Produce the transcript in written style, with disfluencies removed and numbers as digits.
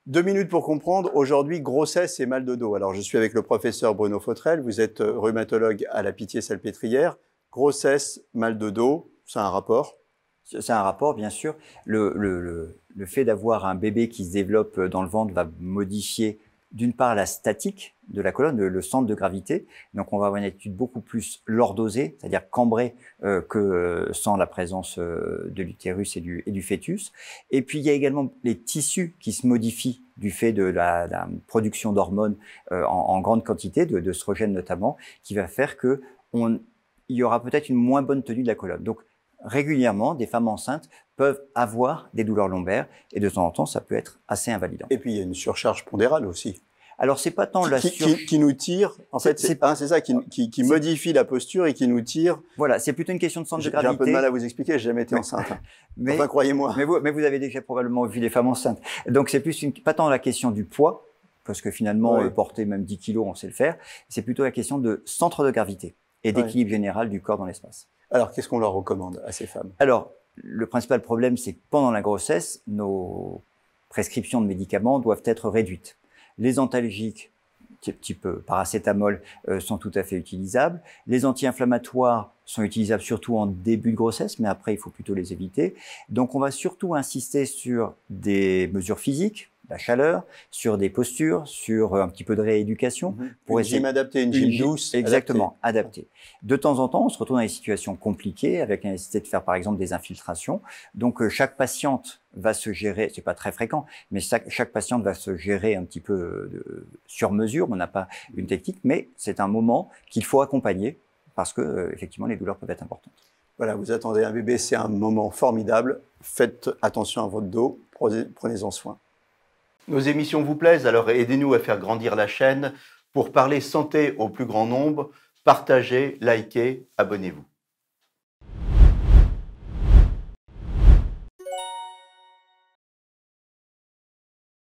2 minutes pour comprendre. Aujourd'hui, grossesse et mal de dos. Alors, je suis avec le professeur Bruno Fautrel. Vous êtes rhumatologue à la Pitié-Salpêtrière. Grossesse, mal de dos, c'est un rapport? C'est un rapport, bien sûr. Le fait d'avoir un bébé qui se développe dans le ventre va modifier, d'une part, la statique de la colonne, le centre de gravité. Donc, on va avoir une étude beaucoup plus lordosée, c'est-à-dire cambrée, que sans la présence de l'utérus et du fœtus. Et puis, il y a également les tissus qui se modifient du fait de la production d'hormones en grande quantité, d'œstrogènes notamment, qui va faire que il y aura peut-être une moins bonne tenue de la colonne. Donc, régulièrement, des femmes enceintes peuvent avoir des douleurs lombaires et de temps en temps, ça peut être assez invalidant. Et puis, il y a une surcharge pondérale aussi. Alors, c'est pas tant la qui nous tire, en fait, c'est ça, qui modifie la posture et qui nous tire. Voilà, c'est plutôt une question de centre de gravité. J'ai un peu de mal à vous expliquer, j'ai jamais été enceinte. Enfin, croyez-moi. Mais vous avez déjà probablement vu des femmes enceintes. Donc, c'est plus pas tant la question du poids, parce que finalement, porter même 10 kilos, on sait le faire. C'est plutôt la question de centre de gravité et d'équilibre général du corps dans l'espace. Alors, qu'est-ce qu'on leur recommande à ces femmes? Alors, le principal problème, c'est que pendant la grossesse, nos prescriptions de médicaments doivent être réduites. Les antalgiques, type paracétamol, sont tout à fait utilisables. Les anti-inflammatoires sont utilisables surtout en début de grossesse, mais après, il faut plutôt les éviter. Donc, on va surtout insister sur des mesures physiques, la chaleur, sur des postures, sur un petit peu de rééducation. Pour essayer d'adapter une gym douce. Exactement, adaptée. De temps en temps, on se retrouve dans des situations compliquées avec la nécessité de faire par exemple des infiltrations. Donc chaque patiente va se gérer, c'est pas très fréquent, mais chaque patiente va se gérer un petit peu sur mesure. On n'a pas une technique, mais c'est un moment qu'il faut accompagner parce que effectivement les douleurs peuvent être importantes. Voilà, vous attendez un bébé, c'est un moment formidable. Faites attention à votre dos, prenez-en soin. Nos émissions vous plaisent, alors aidez-nous à faire grandir la chaîne. Pour parler santé au plus grand nombre, partagez, likez, abonnez-vous.